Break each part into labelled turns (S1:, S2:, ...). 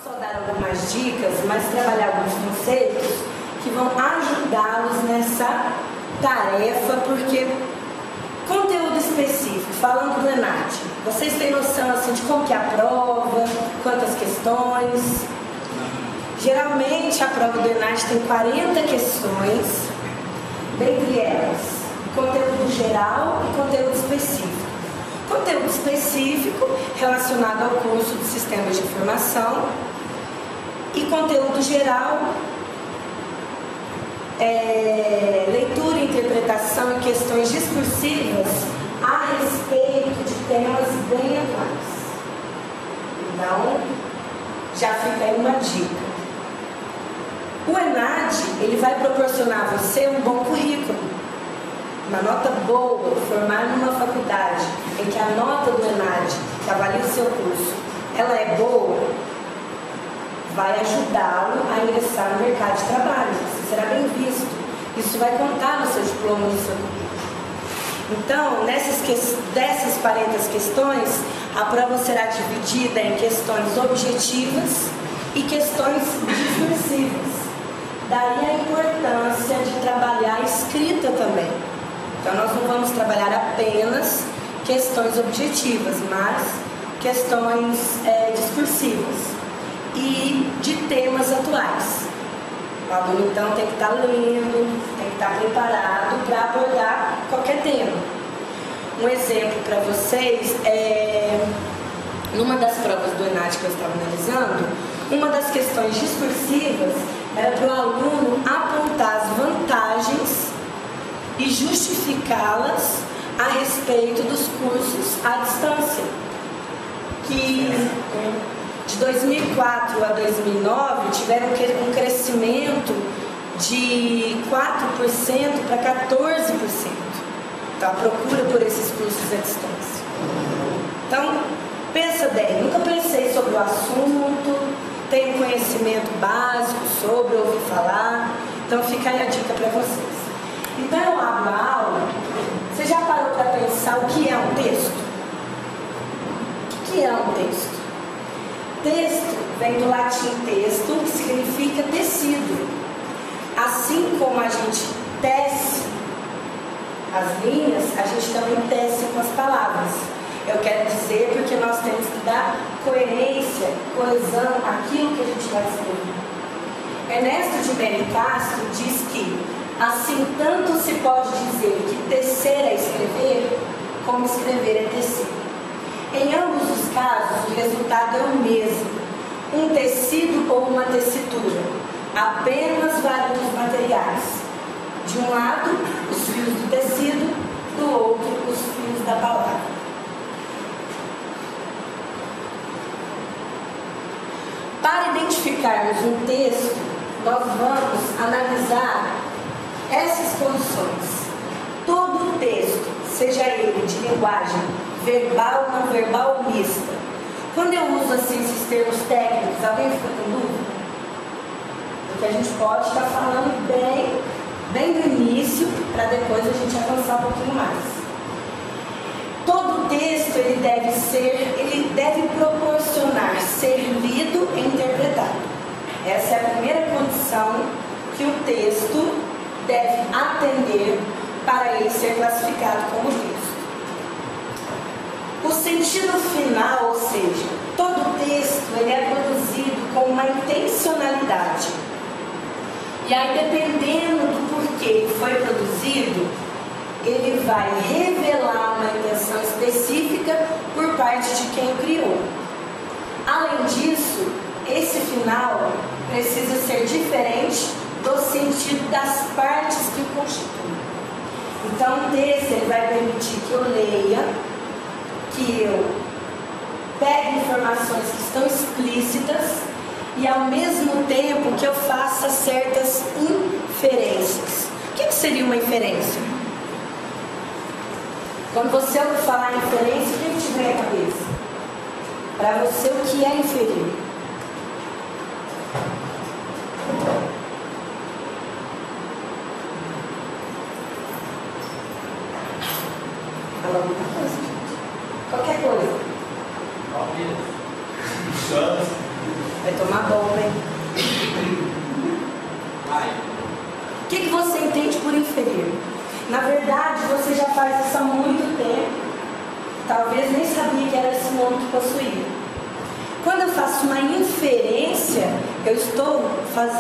S1: só dar algumas dicas, mas trabalhar alguns conceitos que vão ajudá-los nessa tarefa, porque conteúdo específico, falando do ENAD, vocês têm noção assim, de como que é a prova, quantas questões? Geralmente a prova do ENAD tem 40 questões, dentre elas conteúdo geral e conteúdo específico. Conteúdo específico relacionado ao curso de Sistemas de Informação e conteúdo geral, leitura, interpretação e questões discursivas a respeito de temas bem atuais. Então, já fica aí uma dica. O ENAD, ele vai proporcionar a você um bom currículo, uma nota boa, formar numa faculdade em que a nota do ENAD, que avalia o seu curso, ela é boa, vai ajudá-lo a ingressar no mercado de trabalho. Você será bem visto. Isso vai contar no seu diploma, no seu currículo. Então, dessas 40 questões, a prova será dividida em questões objetivas e questões discursivas. Daí a importância de trabalhar a escrita também. Então, nós não vamos trabalhar apenas questões objetivas, mas questões discursivas e de temas atuais. O aluno, então, tem que estar lendo, tem que estar preparado para abordar qualquer tema. Um exemplo para vocês numa das provas do ENAD que eu estava analisando, uma das questões discursivas era para o aluno apontar as vantagens e justificá-las a respeito dos cursos à distância, que de 2004 a 2009 tiveram um crescimento de 4% para 14%. Então, a procura por esses cursos à distância. Então, pensa bem, nunca pensei sobre o assunto, tenho conhecimento básico sobre, ouvi falar, então fica aí a dica para vocês. Então, eu abro a aula. Você já parou para pensar o que é um texto? O que é um texto? Texto vem do latim texto, que significa tecido. Assim como a gente tece as linhas, a gente também tece com as palavras. Eu quero dizer porque nós temos que dar coerência, coesão àquilo que a gente vai escrever. Ernesto de Melo Castro diz que assim tanto se pode dizer que tecer é escrever, como escrever é tecer. Em ambos os casos, o resultado é o mesmo, um tecido ou uma tessitura, apenas variam os materiais. De um lado, os fios do tecido, do outro, os fios da palavra. Para identificarmos um texto, nós vamos analisar essas condições. Todo texto, seja ele de linguagem verbal, não verbal ou mista. Quando eu uso assim esses termos técnicos, alguém fica com dúvida? Porque a gente pode estar falando bem do início, para depois a gente avançar um pouquinho mais. Todo texto ele deve proporcionar ser lido e interpretado. Essa é a primeira condição que o texto deve atender para ele ser classificado como texto. O sentido final, ou seja, todo texto ele é produzido com uma intencionalidade. E aí, dependendo do porquê foi produzido, ele vai revelar uma intenção específica por parte de quem o criou. Além disso, esse final precisa ser diferente do sentido das partes que o constituem. Então, o texto ele vai permitir que eu leia, que eu pegue informações que estão explícitas e, ao mesmo tempo, que eu faça certas inferências. O que seria uma inferência? Quando você ouve falar em inferência, o que te vem à cabeça? Para você, o que é inferir? Fala muita coisa, gente. Qualquer coisa.
S2: Chance.
S1: Vai tomar banho. O que você entende por inferir? Na verdade, você já faz isso há muito tempo. Talvez nem sabia que era esse nome que possuía. Quando eu faço uma inferência, eu estou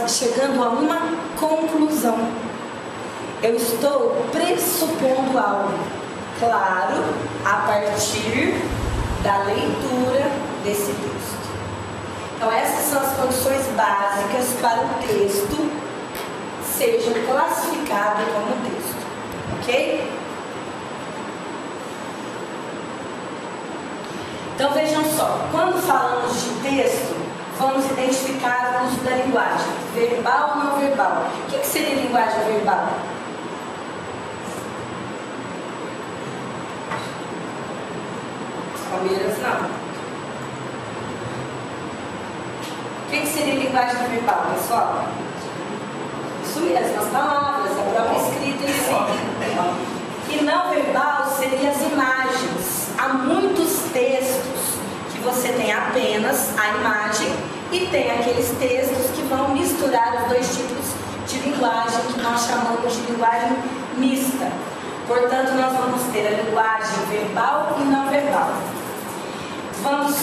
S1: chegando a uma conclusão. Eu estou pressupondo algo. Claro, a partir da leitura desse texto. Então, essas são as condições básicas para o texto seja classificado como texto. Ok? Então vejam só, quando falamos de texto, vamos identificar o uso da linguagem, verbal ou não verbal. O que seria linguagem verbal? Palmeiras não. O que seria linguagem verbal, pessoal? Isso mesmo, as palavras, a própria escrita em si. E não verbal seria as imagens. Há muitos textos que você tem apenas a imagem e tem aqueles textos que vão misturar os dois tipos de linguagem que nós chamamos de linguagem mista. Portanto, nós vamos ter a linguagem verbal e não verbal. Vamos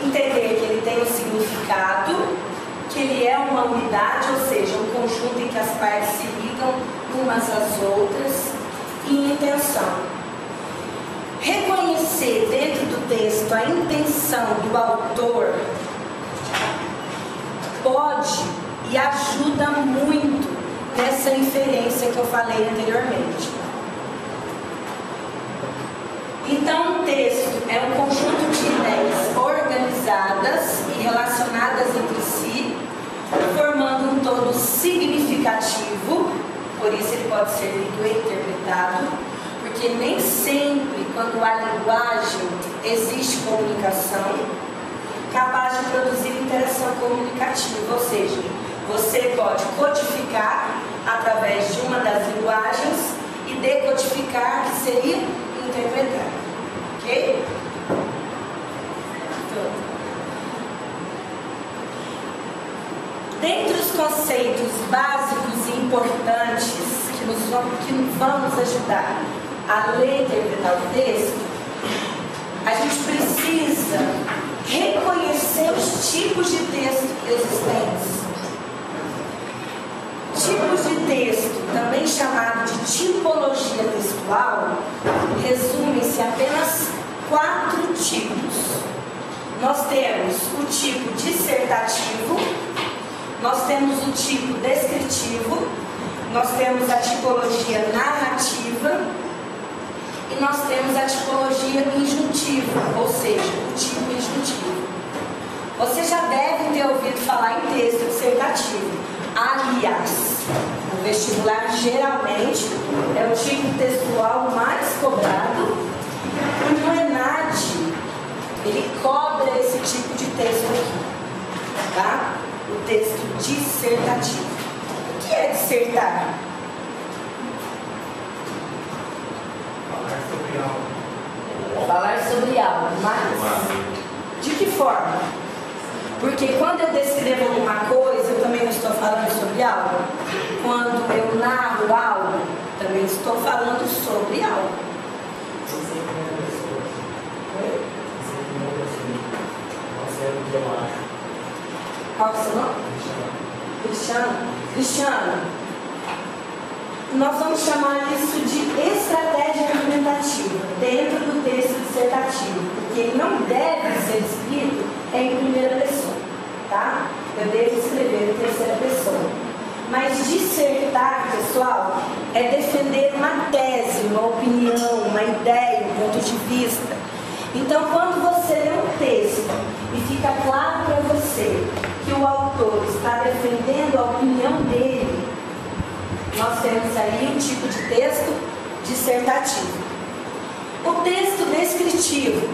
S1: entender que ele tem um significado, que ele é uma unidade, ou seja, um conjunto em que as partes se ligam umas às outras, e intenção. Reconhecer dentro do texto a intenção do autor pode e ajuda muito nessa inferência que eu falei anteriormente. Então, o texto é um conjunto de ideias organizadas e relacionadas entre si, formando um todo significativo, por isso ele pode ser lido e interpretado, porque nem sempre, quando há linguagem, existe comunicação capaz de produzir interação comunicativa, ou seja, você pode codificar através de uma das linguagens e decodificar, que seria interpretar. Ok? Dentre os conceitos básicos e importantes que nos vamos ajudar a ler e interpretar o texto, a gente precisa reconhecer os tipos de texto existentes. Tipos de texto, também chamado de tipologia textual, resumem-se a apenas 4 tipos. Nós temos o tipo dissertativo, nós temos o tipo descritivo, nós temos a tipologia narrativa e nós temos a tipologia injuntiva, ou seja, o tipo injuntivo. Você já deve ter ouvido falar em texto dissertativo. Aliás, o vestibular geralmente é o tipo textual mais cobrado e o ENAD, ele cobra esse tipo de texto aqui, tá? O texto dissertativo. O que é dissertar? Falar sobre algo, mas de que forma? Porque quando eu descrevo alguma coisa, eu também não estou falando sobre algo. Quando eu narro algo, também estou falando sobre algo. Qual é o seu nome? Cristiano. Nós vamos chamar isso de estratégia argumentativa dentro do texto dissertativo, porque ele não deve ser escrito em primeira pessoa, tá? Eu devo escrever em terceira pessoa. Mas dissertar, pessoal, é defender uma tese, uma opinião, uma ideia, um ponto de vista. Então, quando você lê um texto e fica claro para você que o autor está defendendo a opinião dele, nós temos aí um tipo de texto dissertativo. O texto descritivo,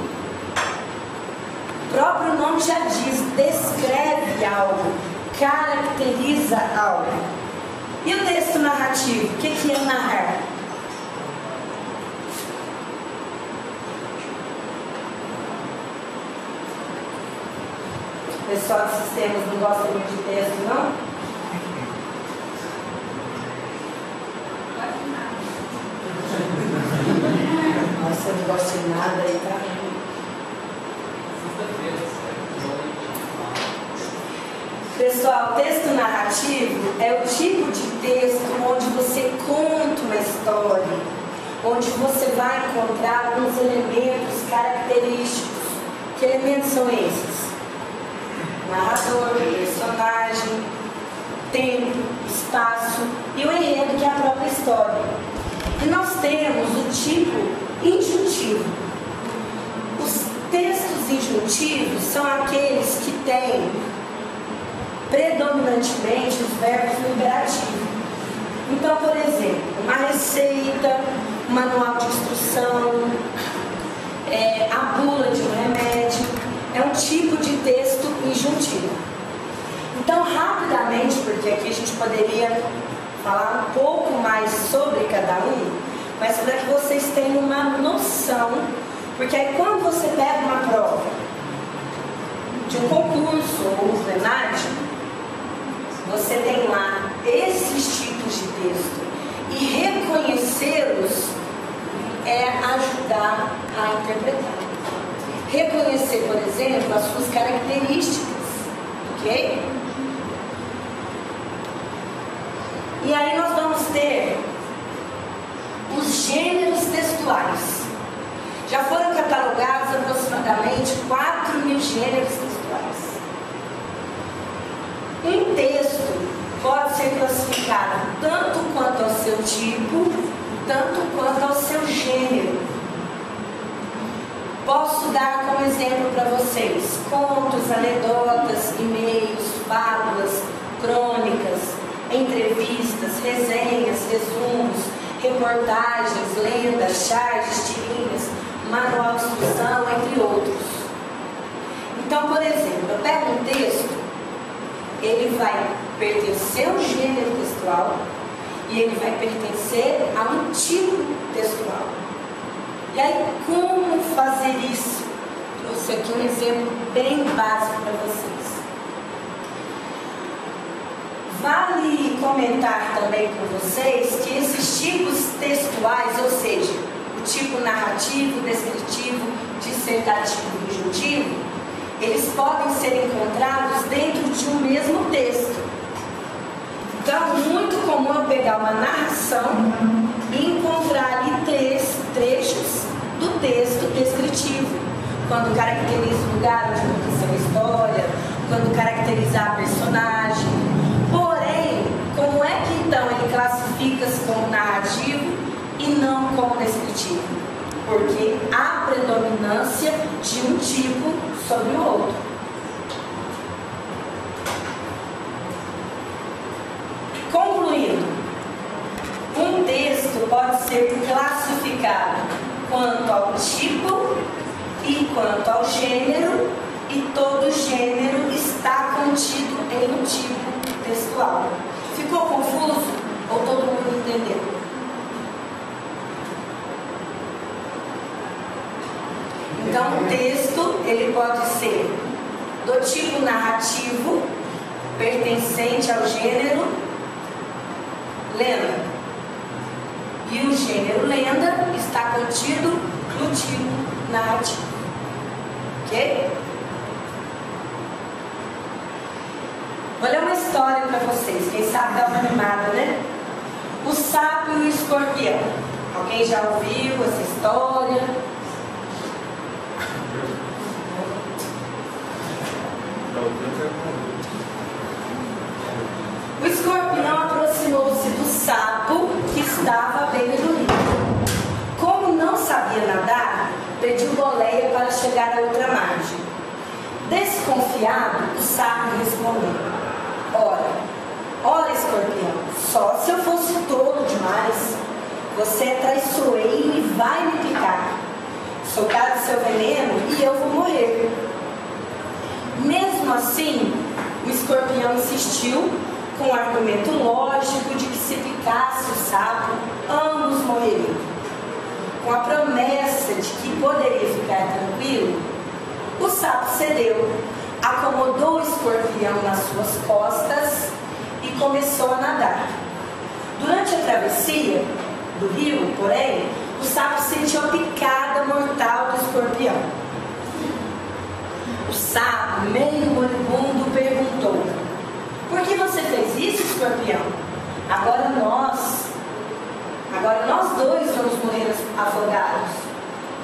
S1: o próprio nome já diz, descreve algo, caracteriza algo. E o texto narrativo, o que é narrar? pessoal de sistemas não gosta muito de texto, não? Nossa, eu não gosto de nada aí, tá? Pessoal, texto narrativo é o tipo de texto onde você conta uma história, onde você vai encontrar alguns elementos característicos. Que elementos são esses? Narrador, personagem, tempo, espaço e o enredo, que é a própria história. E nós temos o tipo injuntivo. Os textos injuntivos são aqueles que têm predominantemente os verbos no imperativo. Então, por exemplo, uma receita, um manual de instrução, a bula de um remédio, é um tipo de texto injuntivo. Então, rapidamente, porque aqui a gente poderia falar um pouco mais sobre cada um, mas para que vocês tenham uma noção, porque aí quando você pega uma prova de um concurso ou um plenário, você tem lá esses tipos de texto, e reconhecê-los é ajudar a interpretar. Reconhecer, por exemplo, as suas características, ok? E aí nós vamos ter os gêneros textuais. Já foram catalogados aproximadamente 4.000 gêneros textuais. Um texto pode ser classificado tanto quanto ao seu tipo, tanto quanto ao seu gênero. Posso dar como exemplo para vocês contos, anedotas, e-mails, fábulas, crônicas, entrevistas, resenhas, resumos, reportagens, lendas, charges, tirinhas, manual de instrução, entre outros. Então, por exemplo, eu pego um texto, ele vai pertencer a um gênero textual e ele vai pertencer a um tipo textual. E aí, como fazer isso? Trouxe aqui um exemplo bem básico para vocês. Vale comentar também com vocês que esses tipos textuais, ou seja, o tipo narrativo, descritivo, dissertativo e injuntivo, eles podem ser encontrados dentro de um mesmo texto. Então, muito comum eu pegar uma narração e encontrar ali trechos do texto descritivo, quando caracteriza o lugar onde aconteceu a história, quando caracteriza a personagem. Porém, como é que então ele classifica-se como narrativo e não como descritivo? Porque há predominância de um tipo sobre o outro. Concluindo, um texto pode ser classificado quanto ao tipo e quanto ao gênero, e todo gênero está contido em um tipo textual. Ficou confuso? Ou todo mundo entendeu? Então, o texto, ele pode ser do tipo narrativo, pertencente ao gênero lenda. E o gênero lenda está contido no tipo narrativo. Ok? Vou ler uma história para vocês. Quem sabe dá uma animada, né? O sapo e o escorpião. Alguém já ouviu essa história? O escorpião aproximou-se do sapo que estava à beira do rio. Como não sabia nadar, pediu boleia para chegar à outra margem. Desconfiado, o sapo respondeu: Ora, escorpião, só se eu fosse tolo demais. Você é traiçoeiro e vai me picar. Soltar o seu veneno e eu vou morrer. Mesmo assim, o escorpião insistiu, com um argumento lógico de que se picasse o sapo, ambos morreriam. Com a promessa de que poderia ficar tranquilo, o sapo cedeu, acomodou o escorpião nas suas costas e começou a nadar. Durante a travessia do rio, porém, o sapo sentiu a picada mortal do escorpião. O sapo, meio moribundo, perguntou: por que você fez isso, escorpião? Agora nós dois vamos morrer afogados.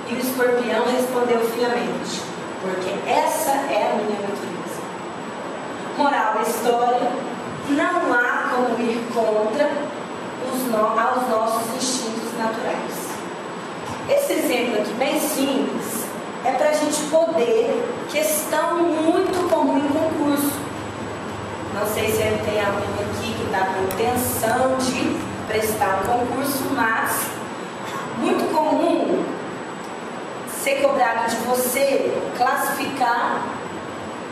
S1: E o escorpião respondeu friamente: porque essa é a minha natureza. Moral da história: não há como ir contra aos nossos instintos naturais. Esse exemplo aqui, bem simples, é para a gente poder, questão muito comum em concurso. Não sei se tem alguém aqui que está com intenção de prestar um concurso, mas muito comum ser cobrado de você classificar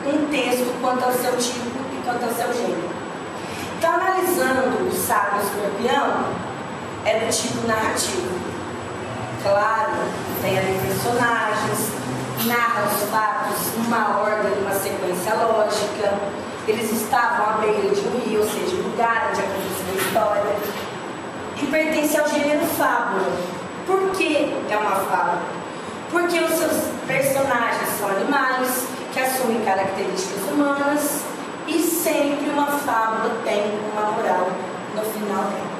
S1: um texto quanto ao seu tipo e quanto ao seu gênero. Então, analisando o sapo e o escorpião, é do tipo narrativo. Claro, tem ali personagens, narra os fatos numa ordem, numa sequência lógica. Eles estavam à beira de um rio, ou seja, lugar onde aconteceu a história. E pertence ao gênero fábula. Por que é uma fábula? Porque os seus personagens são animais que assumem características humanas e sempre uma fábula tem uma moral no final dela.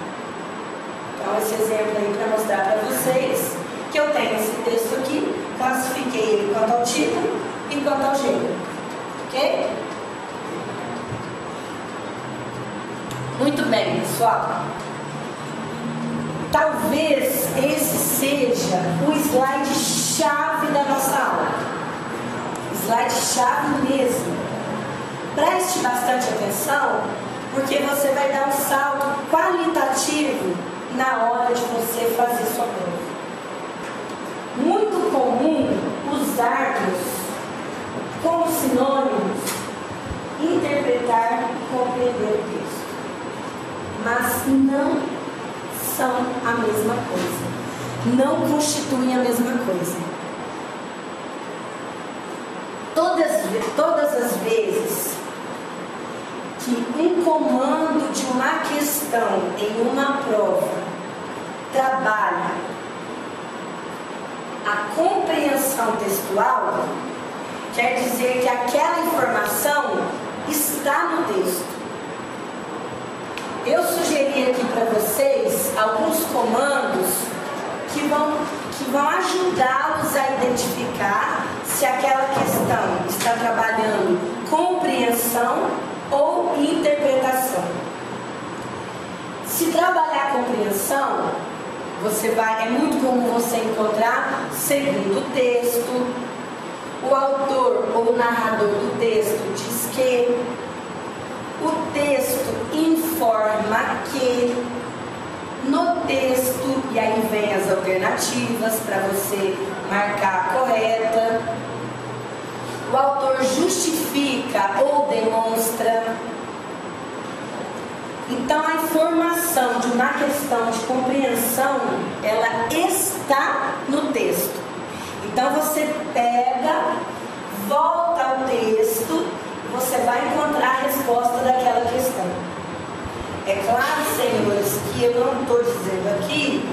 S1: Então, esse exemplo aí para mostrar para vocês que eu tenho esse texto aqui, classifiquei ele quanto ao tipo e quanto ao gênero. Ok? Muito bem, pessoal. Talvez esse seja o slide-chave da nossa aula. Slide-chave mesmo. Preste bastante atenção, porque você vai dar um salto qualitativo na hora de você fazer sua prova. Muito comum usarmos como sinônimos interpretar e compreender o texto. Mas não são a mesma coisa. Não constituem a mesma coisa. Todas as vezes que um comando de uma questão em uma prova trabalha a compreensão textual, quer dizer que aquela informação está no texto. Eu sugeri aqui para vocês alguns comandos que vão ajudá-los a identificar se aquela questão está trabalhando compreensão ou interpretação. Se trabalhar a compreensão, é muito comum você encontrar segundo o texto, o autor ou o narrador do texto diz que, o texto informa que, no texto, e aí vem as alternativas para você marcar a correta, o autor justifica ou demonstra. Então, a informação de uma questão de compreensão, ela está no texto. Então, você pega, volta ao texto, você vai encontrar a resposta daquela questão. É claro, senhores, que eu não estou dizendo aqui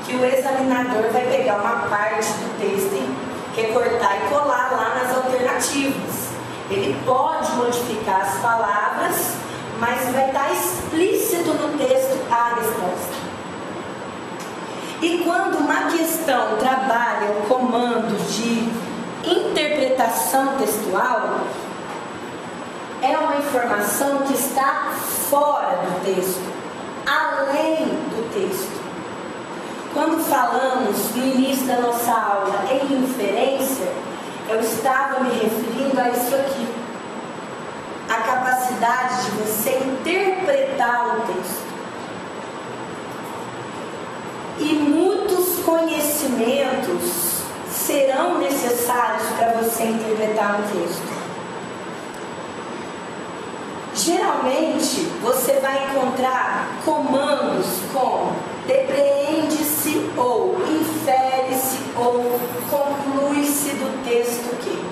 S1: que o examinador vai pegar uma parte do texto e recortar e colar lá nas alternativas. Ele pode modificar as palavras, mas vai estar explícito no texto a resposta. E quando uma questão trabalha o comando de interpretação textual, é uma informação que está fora do texto, além do texto. Quando falamos no início da nossa aula em inferência, eu estava me referindo a isso aqui. A capacidade de você interpretar o texto. E muitos conhecimentos serão necessários para você interpretar um texto. Geralmente, você vai encontrar comandos como depreende-se ou infere-se ou conclui-se do texto que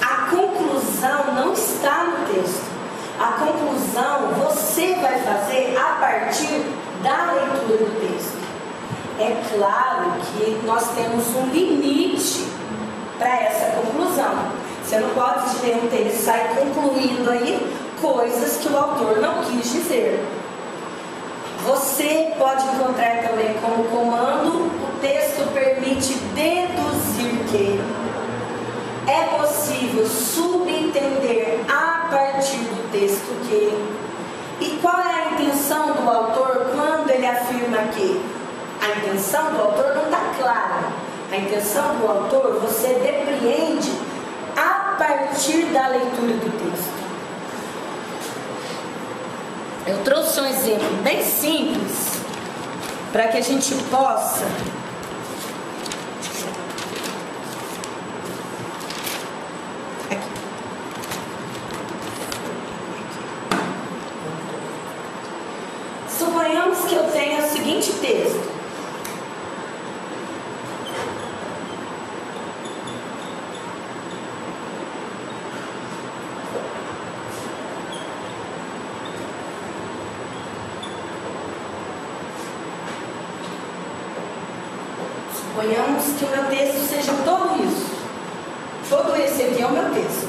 S1: a conclusão a conclusão você vai fazer a partir da leitura do texto. É claro que nós temos um limite para essa conclusão. Você não pode ler um texto e sair concluindo aí coisas que o autor não quis dizer. Você pode encontrar também como comando: o texto permite deduzir que é possível subentender a partir do texto que. E qual é a intenção do autor quando ele afirma que? A intenção do autor não está clara. A intenção do autor você depreende a partir da leitura do texto. Eu trouxe um exemplo bem simples para que a gente possa Suponhamos que eu tenha o seguinte texto. Suponhamos que o meu texto seja todo isso. Todo esse aqui é o meu texto.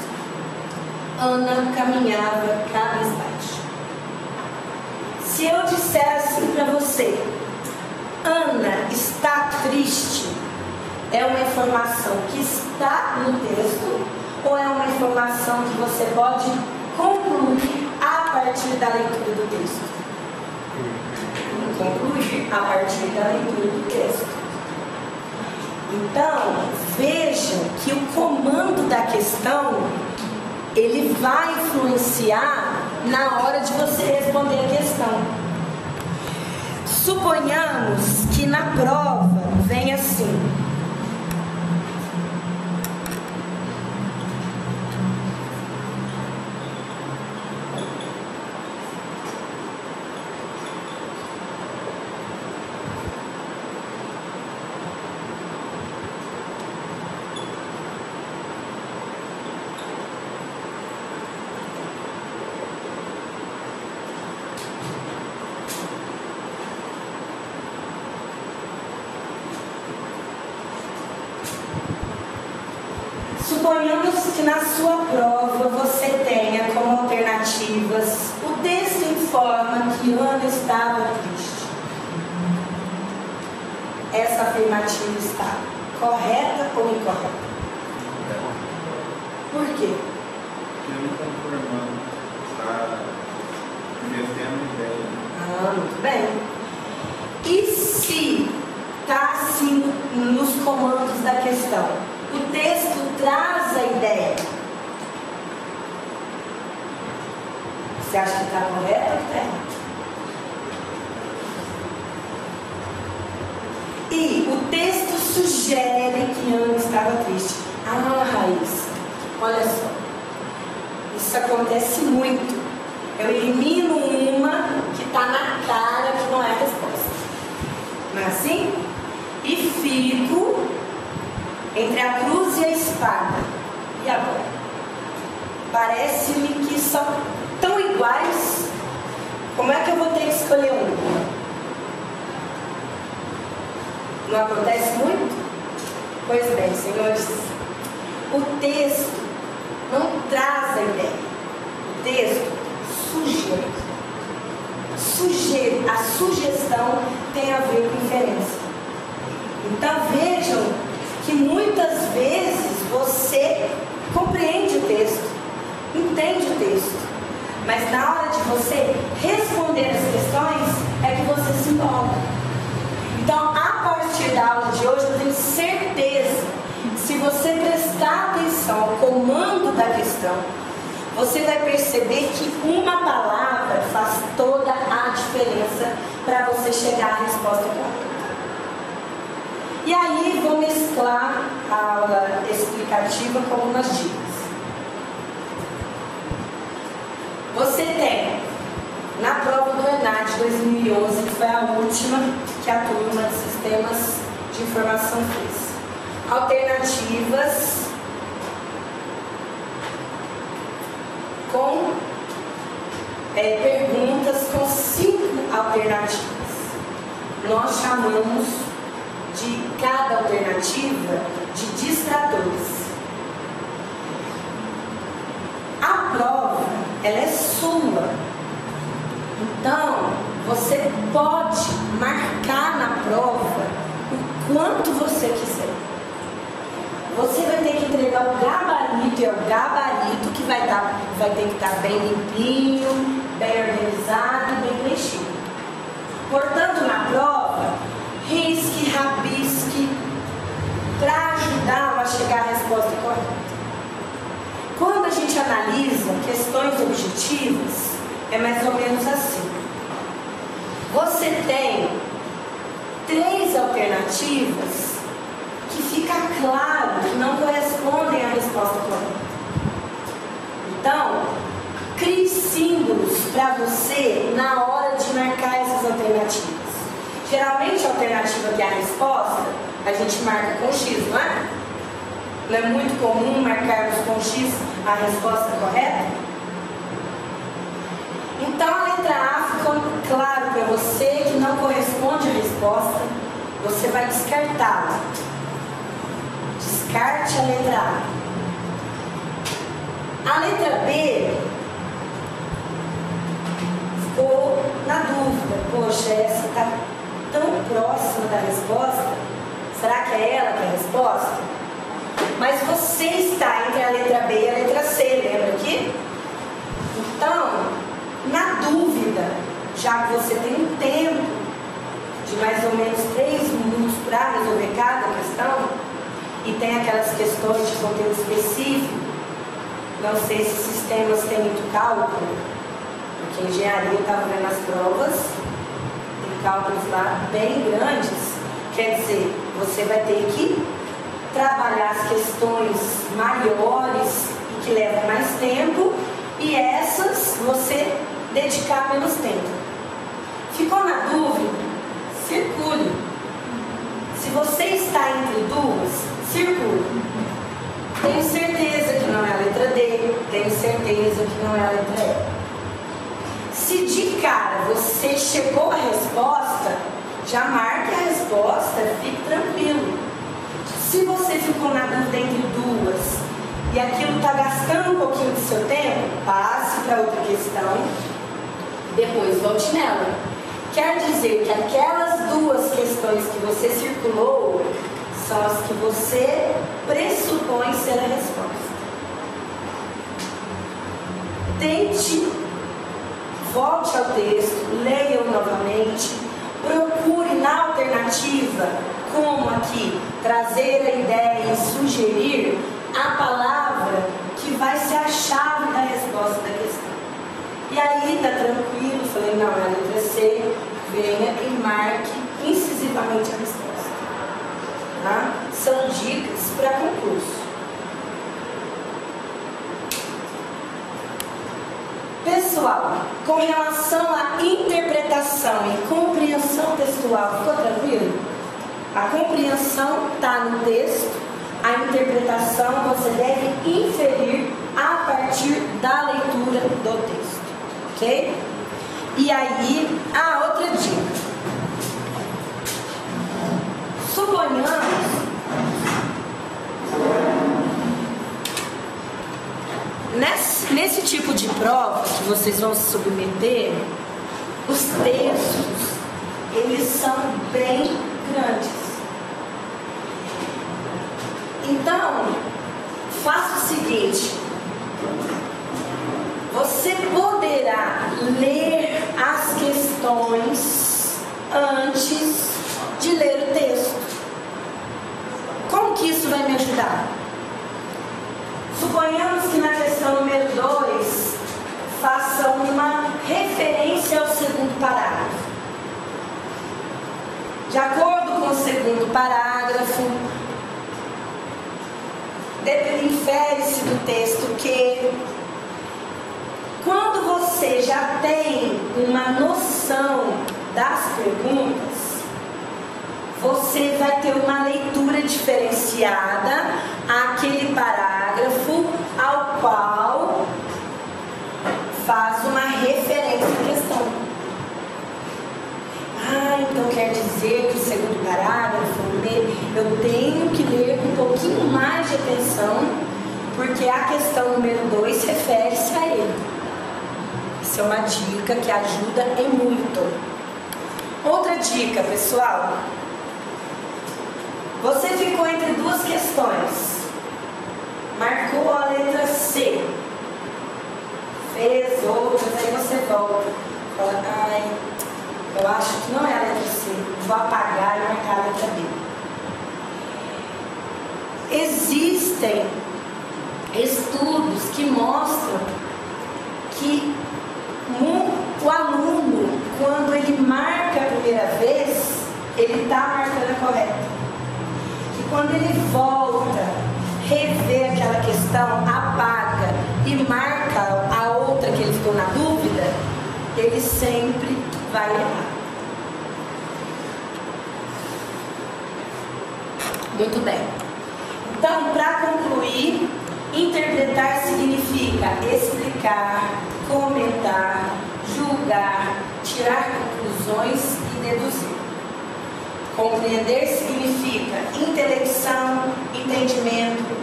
S1: Ana caminhava cabisbaixa. Se eu disser assim para você: Ana está triste, é uma informação que está no texto ou é uma informação que você pode concluir a partir da leitura do texto? Concluir a partir da leitura do texto. Então, vejam que o comando da questão, ele vai influenciar na hora de você responder a questão. Suponhamos que na prova vem assim: suponhamos que na sua prova você tenha como alternativas: o texto informa que Ana estava triste. Essa afirmativa está correta ou incorreta? Por quê?
S2: Porque eu não estou informando, está invertendo ideia.
S1: Muito bem. E se está assim nos comandos da questão? O texto traz a ideia. Você acha que está correto ou está errado? E o texto sugere que Ana estava triste. Raíssa, olha só. Isso acontece muito. Eu elimino uma que está na cara que não é a resposta. Não é assim? E fico entre a cruz e a espada. E agora? Parece-me que são tão iguais. Como é que eu vou ter que escolher um? Não acontece muito? Pois bem, senhores, o texto não traz a ideia. O texto sugere. A sugestão tem a ver com inferência. Então vejam que muitas vezes você compreende o texto, entende o texto, mas na hora de você responder as questões é que você se enrola. Então, a partir da aula de hoje, eu tenho certeza que se você prestar atenção ao comando da questão, você vai perceber que uma palavra faz toda a diferença para você chegar à resposta correta. E aí vou mesclar a aula explicativa com algumas dicas. Você tem, na prova do ENAD 2011, que foi a última que a turma de Sistemas de Informação fez, alternativas com perguntas com 5 alternativas. Nós chamamos de cada alternativa de distratores. A prova, ela é sua. Então, você pode marcar na prova o quanto você quiser. Você vai ter que entregar o gabarito, é o gabarito que vai ter que estar bem limpinho, bem organizado, bem preenchido. Portanto, na prova, risque, rabisque, para ajudar a chegar à resposta correta. Quando a gente analisa questões objetivas, é mais ou menos assim. Você tem 3 alternativas que fica claro que não correspondem à resposta correta. Então, crie símbolos para você na hora de marcar essas alternativas. Geralmente a alternativa que é a resposta, a gente marca com X, não é? Não é muito comum marcarmos com X a resposta correta? Então a letra A ficou claro para você que não corresponde à resposta, você vai descartá-la. Descarte a letra A. A letra B ficou na dúvida. Poxa, essa está tão próxima da resposta. Será que é ela que é a resposta? Mas você está entre a letra B e a letra C, lembra aqui? Então, na dúvida, já que você tem um tempo de mais ou menos 3 minutos para resolver cada questão, e tem aquelas questões de conteúdo específico, não sei se sistemas têm muito cálculo, porque engenharia eu estava vendo as provas, tem cálculos lá bem grandes, quer dizer, você vai ter que trabalhar as questões maiores e que levam mais tempo, e essas você dedicar menos tempo. Ficou na dúvida? Circule. Se você está entre duas, circule. Tenho certeza que não é a letra D, tenho certeza que não é a letra E. Se de cara você chegou à resposta, já marque a resposta, fique tranquilo. Se você ficou na dúvida entre duas e aquilo está gastando um pouquinho do seu tempo, passe para outra questão, depois volte nela. Quer dizer que aquelas 2 questões que você circulou são as que você pressupõe ser a resposta. Tente, volte ao texto, leia-o novamente, procure na alternativa, como aqui, trazer a ideia e sugerir a palavra que vai ser a chave da resposta da questão. E aí tá tranquilo, falei, não, é a letra C, venha e marque incisivamente a resposta. Tá? São dicas para concurso. Pessoal, com relação à interpretação e compreensão textual, ficou tranquilo? A compreensão está no texto, a interpretação você deve inferir a partir da leitura do texto, ok? E aí, a outra dica. Suponhamos nesse tipo de prova que vocês vão se submeter, os textos, eles são bem grandes. Então, faça o seguinte, você poderá ler as questões antes de ler o texto. Como que isso vai me ajudar? Suponhamos que na questão número 2, faça uma referência ao segundo parágrafo. De acordo com o segundo parágrafo, infere-se do texto que quando você já tem uma noção das perguntas, você vai ter uma leitura diferenciada àquele parágrafo ao qual faz uma referência eu tenho que ler com um pouquinho mais de atenção, porque a questão número 2 refere-se a ele. Isso é uma dica que ajuda em muito. Outra dica, pessoal. Você ficou entre duas questões. Marcou a letra C. Fez outras, aí você volta. Fala, ai, eu acho que não é a letra C. Vou apagar e marcar a letra B. Existem estudos que mostram que o aluno, quando ele marca a primeira vez, ele está marcando a correta. Que quando ele volta, rever aquela questão, apaga e marca a outra que ele ficou na dúvida, ele sempre vai errar. Muito bem. Então, para concluir, interpretar significa explicar, comentar, julgar, tirar conclusões e deduzir. Compreender significa intelecção, entendimento,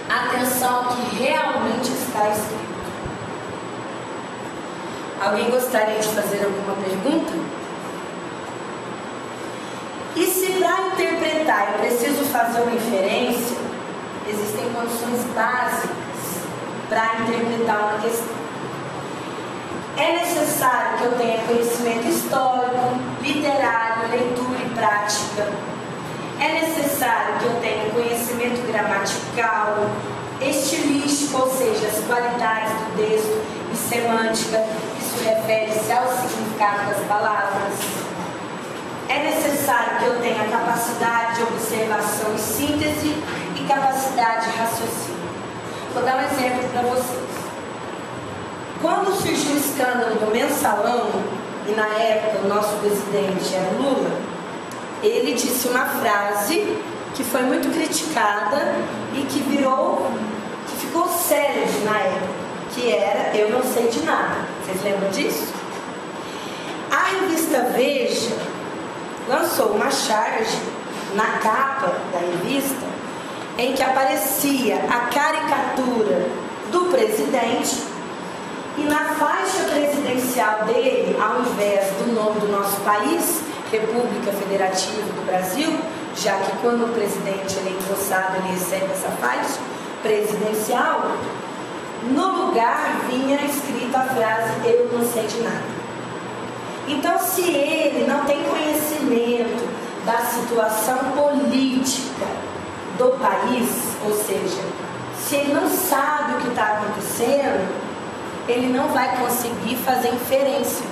S1: atenção ao que realmente está escrito. Alguém gostaria de fazer alguma pergunta? E se para interpretar eu preciso fazer uma inferência, existem condições básicas para interpretar uma questão. É necessário que eu tenha conhecimento histórico, literário, leitura e prática. É necessário que eu tenha conhecimento gramatical, estilístico, ou seja, as qualidades do texto, e semântica, isso refere-se ao significado das palavras. É necessário que eu tenha capacidade de observação e síntese e capacidade de raciocínio. Vou dar um exemplo para vocês. Quando surgiu o escândalo do Mensalão, e na época o nosso presidente era Lula, ele disse uma frase que foi muito criticada e que ficou célebre na época, que era: eu não sei de nada. Vocês lembram disso? A revista Veja lançou uma charge na capa da revista em que aparecia a caricatura do presidente. E na faixa presidencial dele, ao invés do nome do nosso país, República Federativa do Brasil, já que quando o presidente ele é empossado, ele recebe essa faixa presidencial, no lugar vinha escrita a frase: eu não sei de nada. Então, se ele não tem conhecimento da situação política do país, ou seja, se ele não sabe o que está acontecendo, ele não vai conseguir fazer inferência.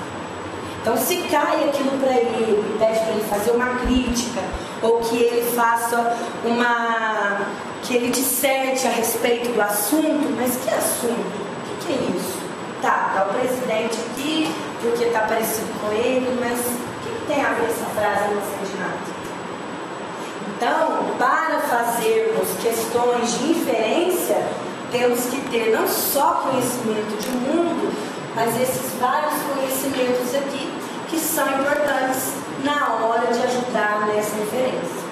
S1: Então, se cai aquilo para ele, pede para ele fazer uma crítica, ou que ele faça que ele disserte a respeito do assunto, mas que assunto? O que é isso? Tá o presidente aqui, porque está parecido com ele, mas o que tem a ver essa frase? Não sei de nada. Então, para fazermos questões de inferência, temos que ter não só conhecimento de mundo, mas esses vários conhecimentos aqui que são importantes na hora de ajudar nessa inferência.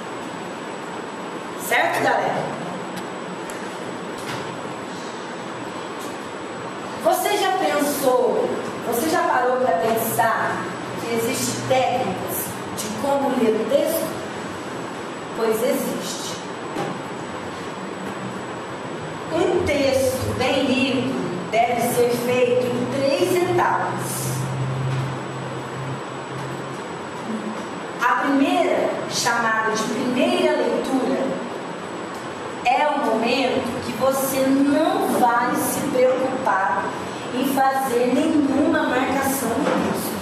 S1: Certo, galera? Você já parou para pensar que existem técnicas de como ler o texto? Pois existe. Um texto bem lido deve ser feito em 3 etapas. A primeira, chamada de primeira leitura, é o momento que você não vai se preocupar em fazer nenhuma marcação no texto.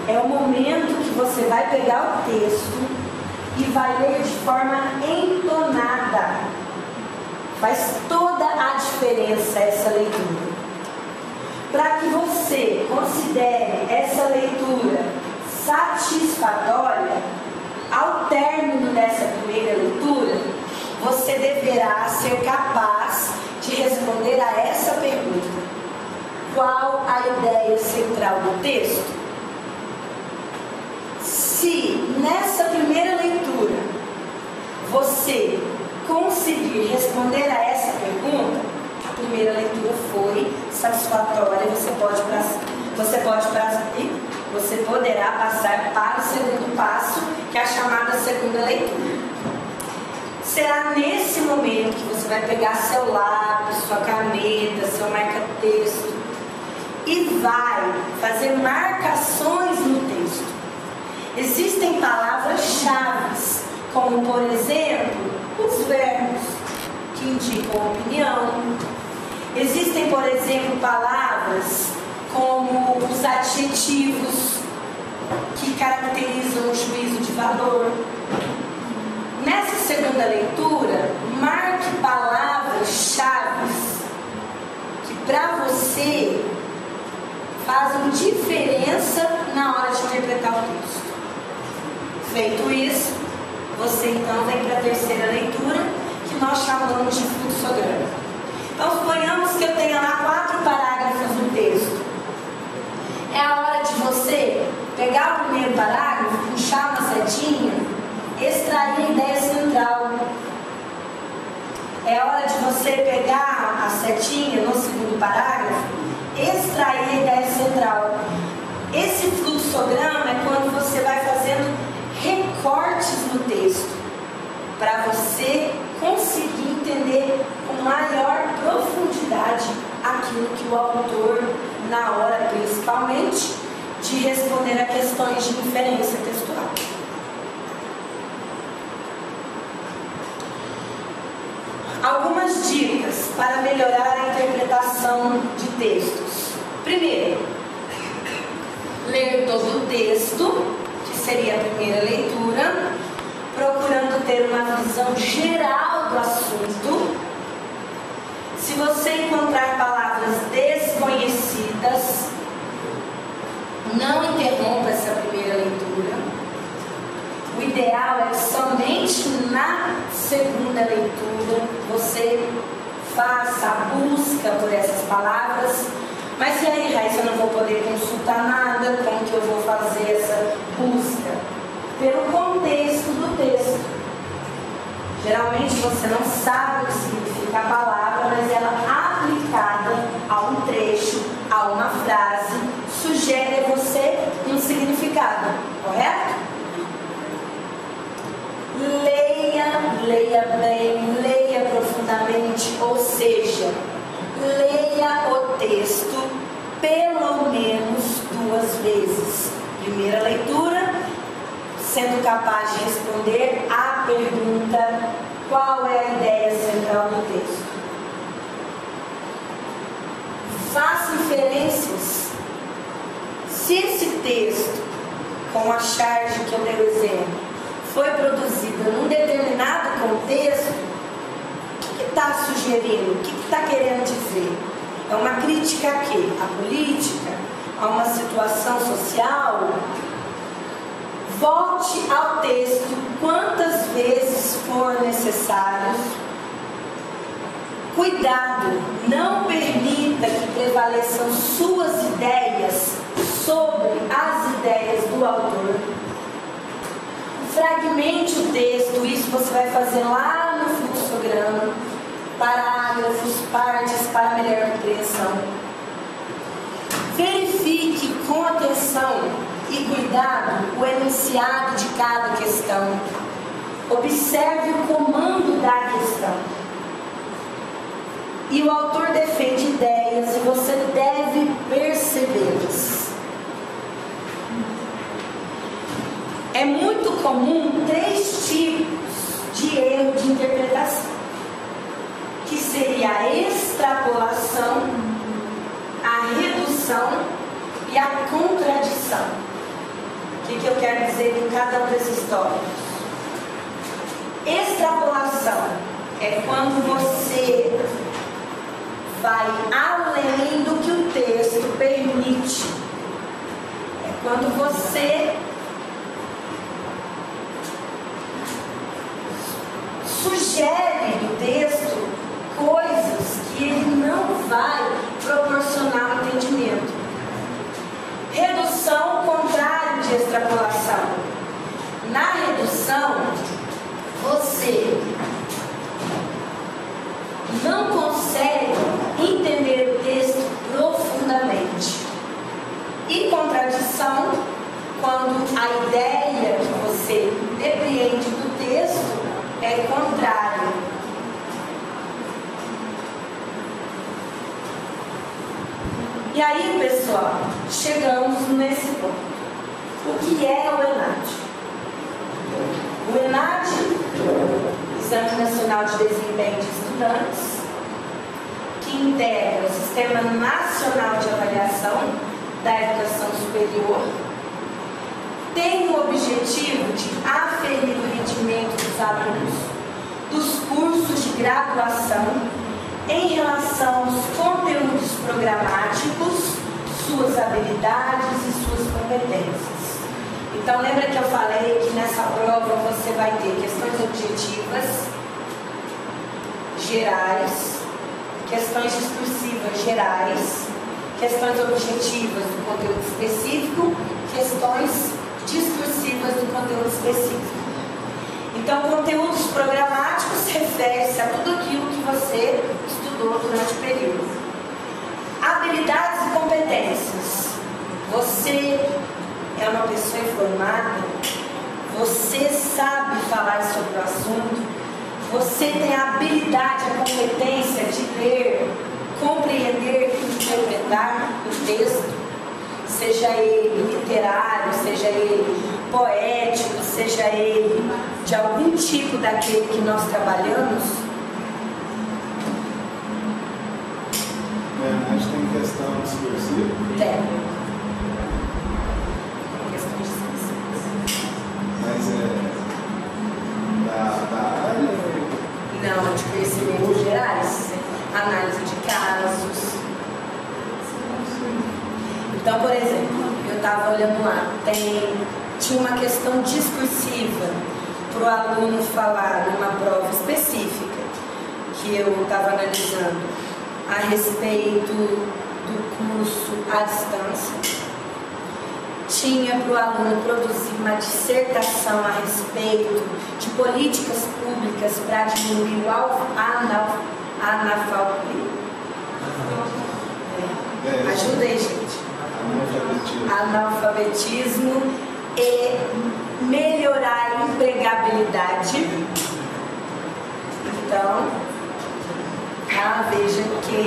S1: É o momento que você vai pegar o texto e vai ler de forma entonada. Faz toda a diferença essa leitura. Para que você considere essa leitura satisfatória, ao término dessa primeira leitura, você deverá ser capaz de responder a essa pergunta: qual a ideia central do texto? Se nessa primeira leitura você conseguir responder a essa pergunta, a primeira leitura foi satisfatória, você poderá passar para o segundo passo, que é a chamada segunda leitura. Será nesse momento que você vai pegar seu lápis, sua caneta, seu marca-texto e vai fazer marcações no texto. Existem palavras-chave, como por exemplo, os verbos que indicam opinião. Existem, por exemplo, palavras como os adjetivos que caracterizam o juízo de valor. Nessa segunda leitura, marque palavras-chave que para você fazem diferença na hora de interpretar o texto. Feito isso, você então vem para a terceira leitura, que nós chamamos de fluxograma. Então, suponhamos que eu tenha lá 4 parágrafos no texto. É a hora de você pegar o primeiro parágrafo, puxar uma setinha, extrair a ideia central. É a hora de você pegar a setinha no segundo parágrafo, extrair a ideia central. Esse fluxograma é quando você vai fazendo recortes no texto, para você conseguir entender com maior profundidade aquilo que o autor, na hora principalmente de responder a questões de inferência textual. Algumas dicas para melhorar a interpretação de textos. Primeiro, ler todo o texto, que seria a primeira leitura, procurando ter uma visão geral do assunto. Se você encontrar palavras desconhecidas, não interrompa essa primeira leitura. O ideal é que somente na segunda leitura você faça a busca por essas palavras. Mas e aí, Raíssa, eu não vou poder consultar nada, como que eu vou fazer essa busca? Pelo contexto do texto. Geralmente você não sabe o que significa a palavra, mas ela aplicada a um trecho, a uma frase, sugere a você um significado, correto? Leia bem, leia profundamente, ou seja, leia o texto pelo menos 2 vezes. Primeira leitura, sendo capaz de responder à pergunta: qual é a ideia central do texto? Faça inferências. Se esse texto, com a charge que eu dei o exemplo, foi produzido num determinado contexto, o que está sugerindo? O que está querendo dizer? É uma crítica a quê? A política? A uma situação social? Volte ao texto quantas vezes for necessário. Cuidado, não permita que prevaleçam suas ideias sobre as ideias do autor. Fragmente o texto, isso você vai fazer lá no fluxograma, parágrafos, partes para melhor compreensão. Verifique com atenção e cuidado o enunciado de cada questão. Observe o comando da questão. E o autor defende ideias e você deve percebê-las. É muito comum 3 tipos de erro de interpretação, que seria a extrapolação, a redução e a contradição. O que eu quero dizer com cada um desses tópicos? Extrapolação é quando você vai além do que o texto permite. É quando você sugere do texto coisas que ele não vai proporcionar o entendimento. Redução, contrário de extrapolação. Na redução, você não consegue entender o texto profundamente. E contradição, quando a ideia que você depreende do texto é contrária. E aí, pessoal, chegamos nesse ponto. O que é o ENAD? O ENAD, Exame Nacional de Desempenho de Estudantes, que integra o Sistema Nacional de Avaliação da Educação Superior, tem o objetivo de aferir o rendimento dos alunos dos cursos de graduação em relação aos conteúdos programáticos, suas habilidades e suas competências. Então, lembra que eu falei que nessa prova você vai ter questões objetivas gerais, questões discursivas gerais, questões objetivas do conteúdo específico, questões discursivas do conteúdo específico. Então, conteúdos programáticos refere-se a tudo aquilo que você estudou durante o período. Habilidades e competências. Você é uma pessoa informada, você sabe falar sobre o assunto, você tem a habilidade, a competência de ler, compreender e interpretar o texto, seja ele literário, seja ele poético, seja ele de algum tipo daquele que nós trabalhamos.
S2: A gente tem questão discursiva?
S1: Tem.
S2: Mas da área?
S1: Não, de conhecimentos gerais, análise de casos. Então, por exemplo, eu estava olhando lá, tinha uma questão discursiva para o aluno falar numa prova específica que eu estava analisando a respeito do curso à distância. Tinha para o aluno produzir uma dissertação a respeito de políticas públicas para diminuir o analfabetismo. Ajuda aí, gente. Analfabetismo e melhorar a empregabilidade. Então, veja que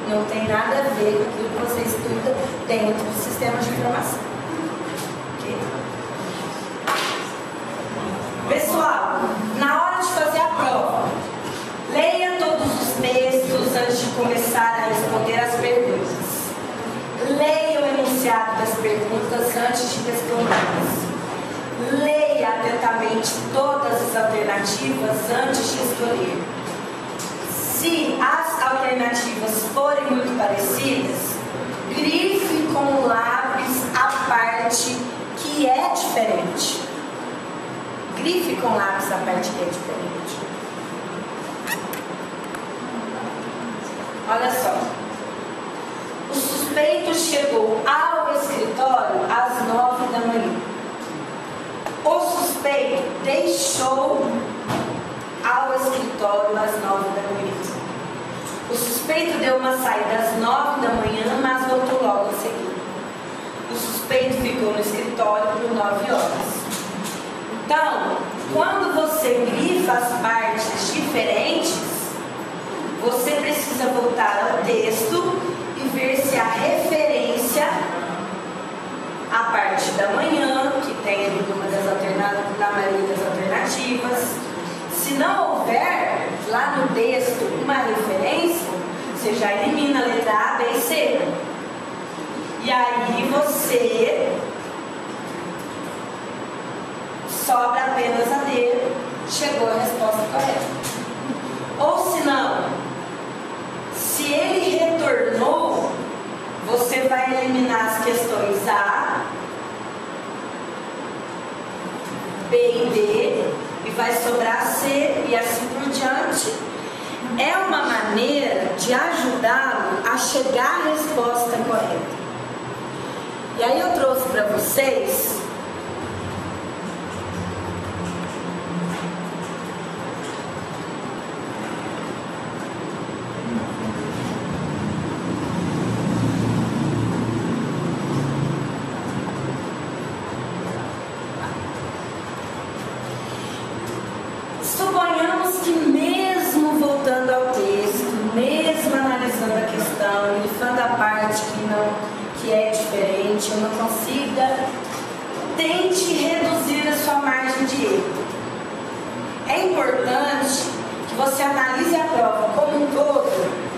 S1: não tem nada a ver com aquilo que você estuda dentro do sistema de informação. Pessoal, na hora de fazer a prova, leia todos os textos antes de começar a responder as perguntas. Leia o enunciado das perguntas antes de respondê-las. Leia atentamente todas as alternativas antes de escolher. Se as alternativas forem muito parecidas, grife com o lápis a parte que é diferente. Grife com lápis a parte que é diferente. Olha só. O suspeito chegou ao escritório às 9 da manhã. O suspeito deixou ao escritório às 9 da manhã. O suspeito deu uma saída às 9 da manhã, mas voltou logo a seguir. O suspeito ficou no escritório por 9 horas. Então, quando você grifa as partes diferentes, você precisa voltar ao texto e ver se a referência à parte da manhã, que tem ali na maioria das alternativas. Se não houver lá no texto uma referência, você já elimina a letra A, B e C. E aí você sobra apenas a D, chegou a resposta correta. Ou se não, se ele retornou, você vai eliminar as questões A, B e D, e vai sobrar C e assim por diante. É uma maneira de ajudá-lo a chegar à resposta correta. E aí eu trouxe para vocês tente reduzir a sua margem de erro. É importante que você analise a prova como um todo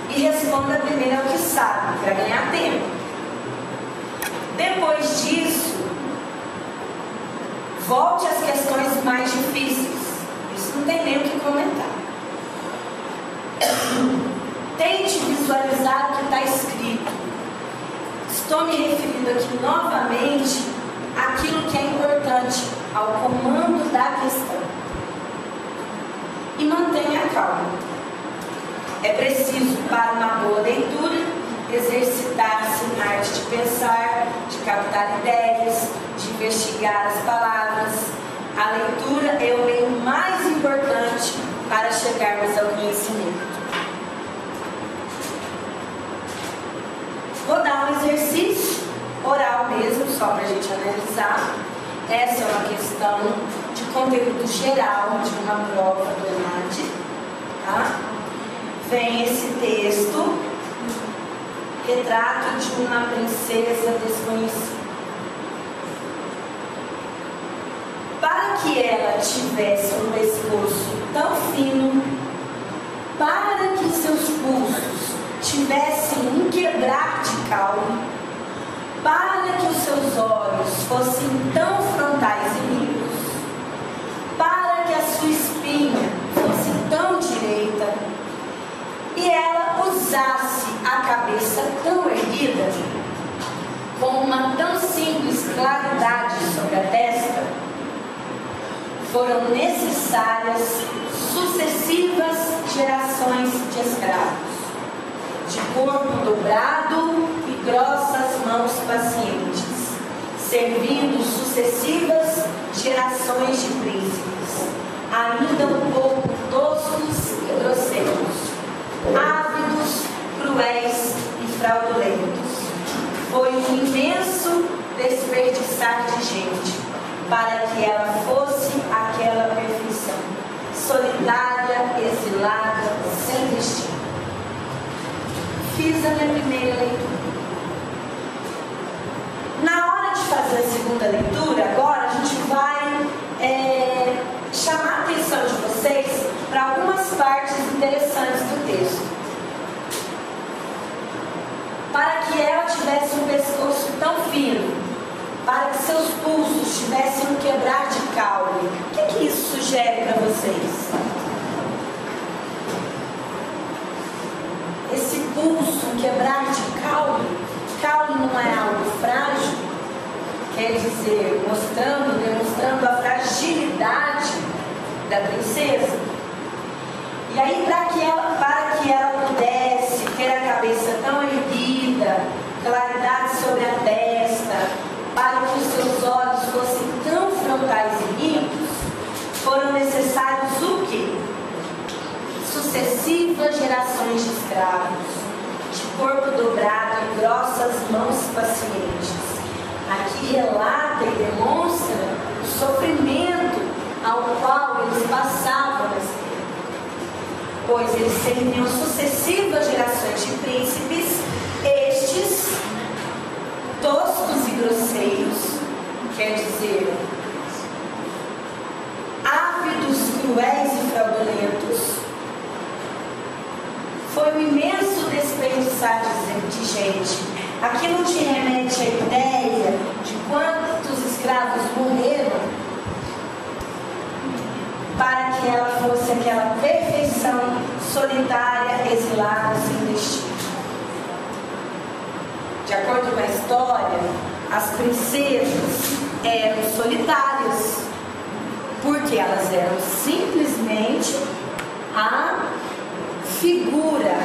S1: e responda primeiro ao que sabe, para ganhar tempo. Depois disso, volte às questões mais difíceis. Isso não tem nem o que comentar. Tente visualizar o que está escrito. Estou me referindo aqui novamente àquilo que é importante, ao comando da questão. E mantenha a calma. É preciso, para uma boa leitura, exercitar-se na arte de pensar, de captar ideias, de investigar as palavras. A leitura é o meio mais importante para chegarmos ao conhecimento. Vou dar um exercício oral mesmo, só para a gente analisar. Essa é uma questão de conteúdo geral de uma prova do ENAD. Tá? Vem esse texto, retrato de uma princesa desconhecida. Para que ela tivesse um pescoço tão fino, para que seus pulsos tivessem um quebrar de caule, para que os seus olhos fossem tão frontais e limpos, para que a sua espinha fosse tão direita, e ela usasse a cabeça tão erguida, com uma tão simples claridade sobre a testa, foram necessárias sucessivas gerações de escravos, de corpo dobrado e grossas mãos pacientes, servindo sucessivas gerações de príncipes, ainda um pouco toscos e grosseiros, ávidos, cruéis e fraudulentos. Foi um imenso desperdiçar de gente para que ela fosse aquela perfeição, solitária, exilada, sem destino. Fiz a minha primeira leitura. Na hora de fazer a segunda leitura, agora a gente vai chamar a atenção de vocês para algumas partes interessantes do texto. Para que ela tivesse um pescoço tão fino, para que seus pulsos tivessem um quebrar de caule. O que isso sugere para vocês? Esse pulso, um quebrar de caule não é algo frágil, quer dizer, demonstrando a fragilidade da princesa. E aí, para que ela pudesse ter a cabeça tão erguida, claridade sobre a testa, para que os seus olhos fossem tão frontais e limpos, foram necessários o quê? Sucessivas gerações de escravos, de corpo dobrado e grossas mãos pacientes. Aqui relata e demonstra o sofrimento ao qual eles passavam nesse tempo, pois eles serviam sucessivas gerações de príncipes, estes toscos e grosseiros, quer dizer, ávidos, cruéis e fraudulentos. Foi um imenso desperdiçar de gente. Aqui não te remete à ideia de quantos escravos morreram para que ela fosse aquela perfeição solitária, exilada, sem destino. De acordo com a história, as princesas eram solitárias, porque elas eram simplesmente a figura.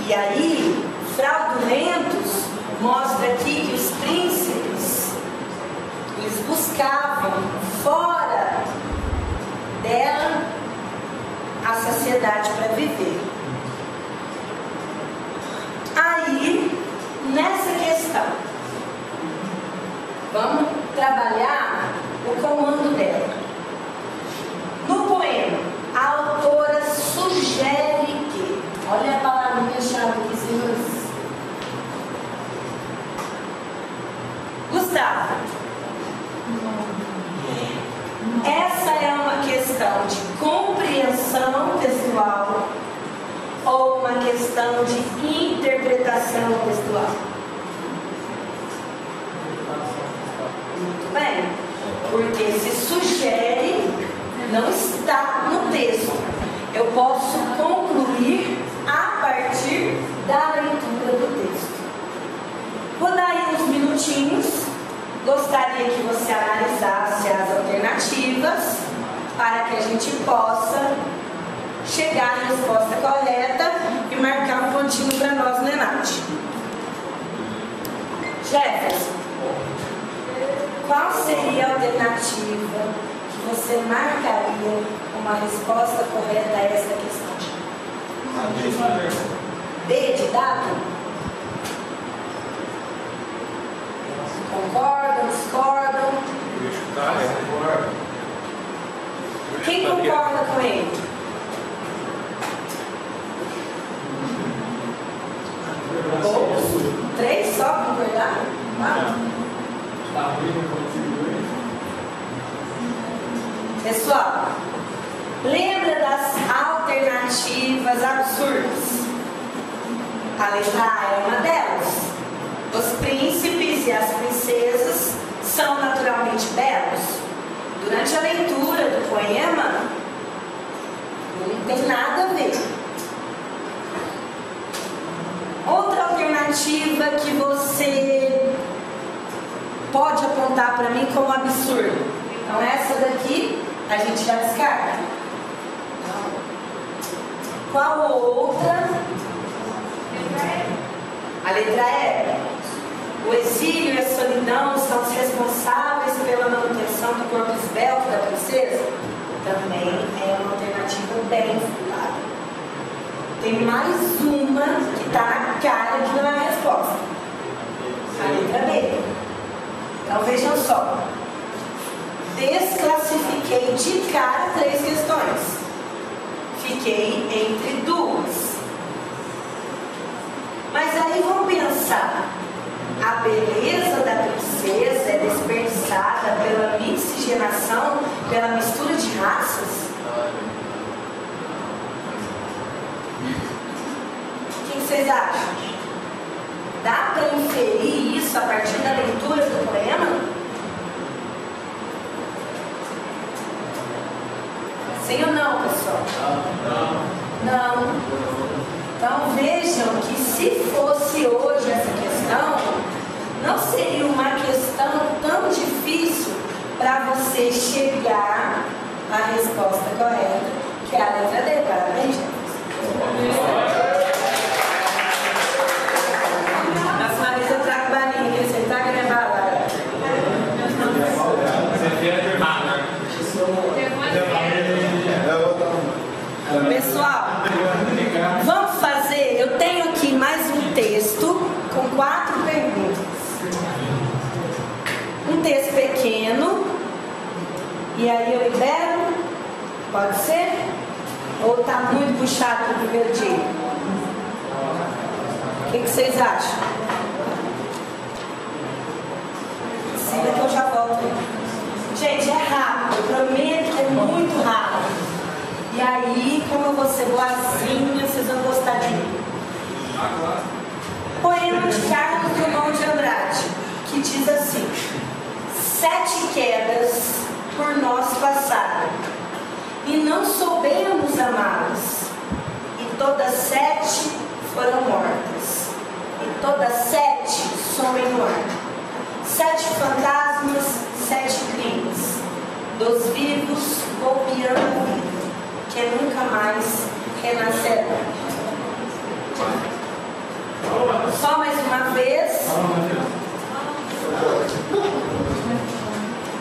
S1: E aí, fraudulentos mostra aqui que os príncipes, eles buscavam fora dela a saciedade para viver. Aí, nessa questão, vamos trabalhar o comando dela. No poema, a autora sugere que, olha a palavrinha-chave aqui, senhores. Gustavo, textual ou uma questão de interpretação textual? Muito bem, porque se sugere, não está no texto. Eu posso concluir a partir da leitura do texto. Vou dar aí uns minutinhos. Gostaria que você analisasse as alternativas para que a gente possa chegar à resposta correta e marcar um pontinho para nós, né, Nath? Jefferson, qual seria a alternativa que você marcaria uma resposta correta a essa questão? D de dado? Concordam? Discordam? Quem concorda com ele? Poucos? 3 só concordaram? Pessoal, lembra das alternativas absurdas? A letra A é uma delas. Os príncipes e as princesas são naturalmente belos. Durante a leitura do poema, não tem nada a ver. Outra alternativa que você pode apontar para mim como absurdo. Então essa daqui a gente já descarta. Qual outra? A letra E. O exílio e a solidão são os responsáveis pela manutenção do corpo esbelto da princesa? Também é uma alternativa bem fundada. Tem mais uma que está na cara que não é a resposta. A letra B. Então vejam só. Desclassifiquei de cara 3 questões. Fiquei entre 2. Mas aí vamos pensar. A beleza da princesa é desperdiçada pela miscigenação, pela mistura de raças? O que vocês acham? Dá para inferir isso a partir da leitura do poema? Sim ou não, pessoal? Não. Então vejam que se fosse hoje essa questão, não seria uma questão tão difícil para você chegar à resposta correta, que é a letra D. Parabéns, na próxima vez eu trago balinha, que você tá querendo bala. Pessoal, vamos fazer, eu tenho aqui mais um texto com 4 perguntas. Um texto pequeno, e aí eu libero, pode ser? Ou está muito puxado para o primeiro dia? O que vocês acham? Siga que eu já volto. Gente, é rápido, eu prometo que é muito rápido. E aí, como eu vou ser boazinha, vocês vão gostar de mim. Poema de Carlos Drummond de Andrade, que diz assim: 7 quedas por nós passaram, e não soubemos amá-las, e todas 7 foram mortas, e todas 7 somem no ar. 7 fantasmas, 7 crimes, dos vivos golpeando a vida, que nunca mais renascerá. Só mais uma vez.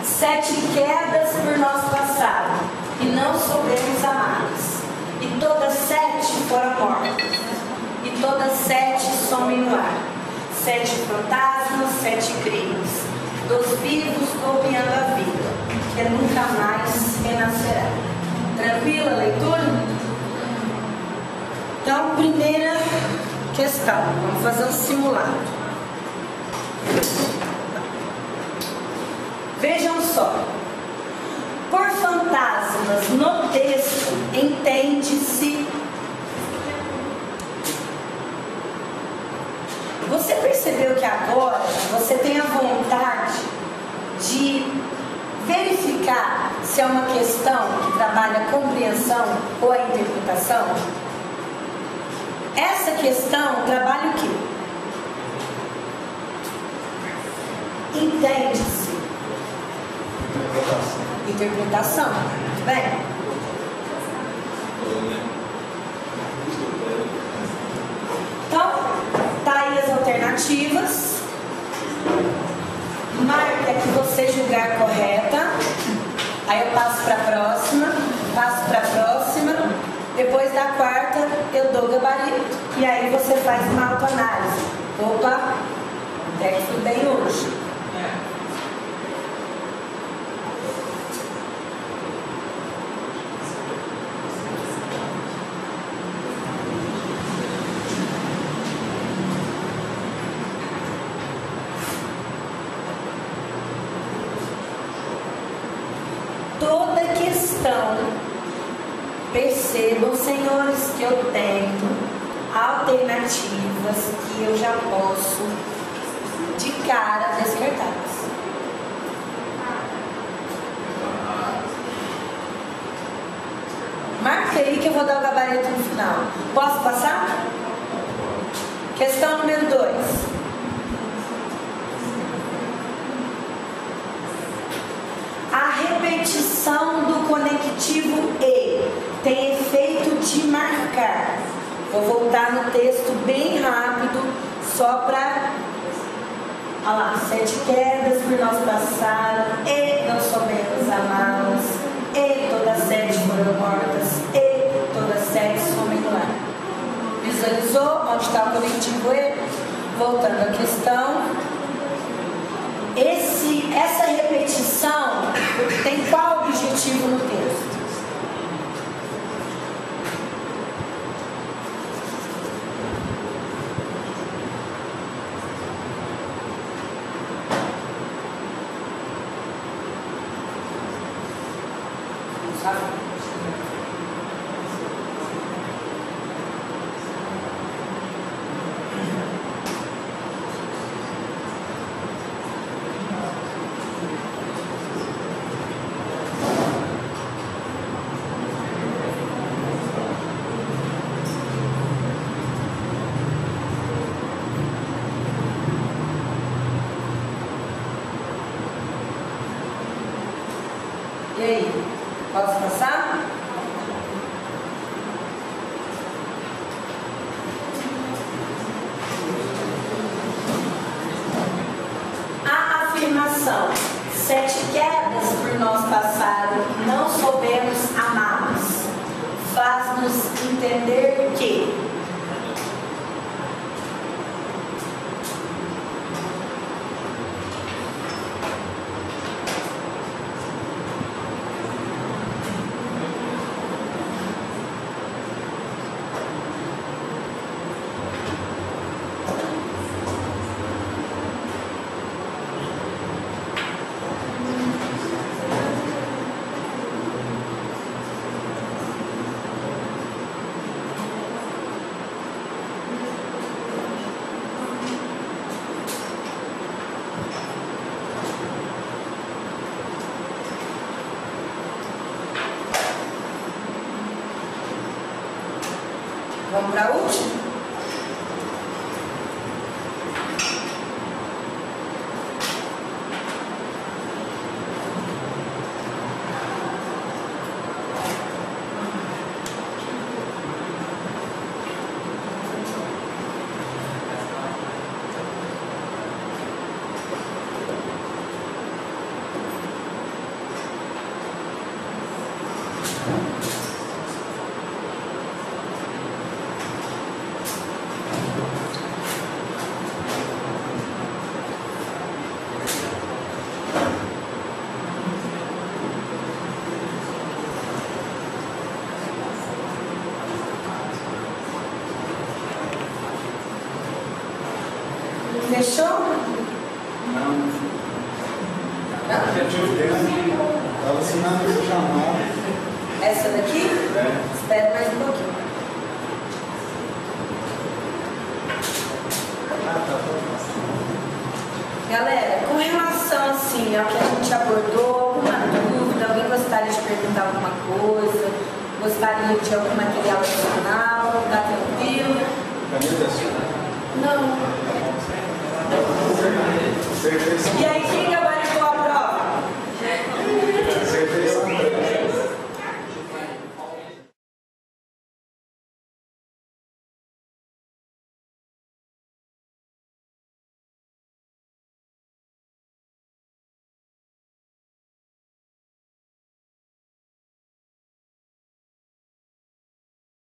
S1: 7 quedas por nós passaram, e não soubemos amá-las, e todas 7 foram mortas, e todas 7 somem no ar. 7 fantasmas, 7 crimes, dos vivos golpeando a vida, que nunca mais renascerá. Tranquila a leitura? Então, primeira questão, vamos fazer um simulado. Vejam só, por fantasmas no texto entende-se questão que trabalha a compreensão ou a interpretação? Essa questão trabalha o quê? Entende-se. Interpretação. Muito bem? Então, tá aí as alternativas. Marque a que você julgar correta. Aí eu passo para a próxima. Passo para a próxima. Depois da quarta, eu dou gabarito. E aí você faz uma autoanálise. Opa, até que tudo bem hoje. Toda questão, percebam, senhores, que eu tenho alternativas que eu já posso de cara descartá-las. Marca aí que eu vou dar o gabarito no final. Posso passar? Questão número 2. A repetição do conectivo E tem efeito de marcar. Vou voltar no texto bem rápido, só para... Olha lá, 7 quedas por nós passaram, e não soubemos amá-las, e todas 7 foram mortas, e todas 7 somem no lar. Visualizou onde está o conectivo E? Voltando à questão. Essa repetição tem qual objetivo no texto? E aí, posso passar? A afirmação 7 quedas por nós passaram, não soubemos amá-los, faz-nos entender que vamos para a última? Fechou?
S2: Não.
S1: Não?
S2: Estava assinando esse chamado.
S1: Essa daqui?
S2: É.
S1: Espera mais um pouquinho. Galera, com relação assim ao que a gente abordou, alguma dúvida, alguém gostaria de perguntar? perguntar alguma coisa? Gostaria de algum material adicional? Tá tranquilo?
S2: Caneta?
S1: Não.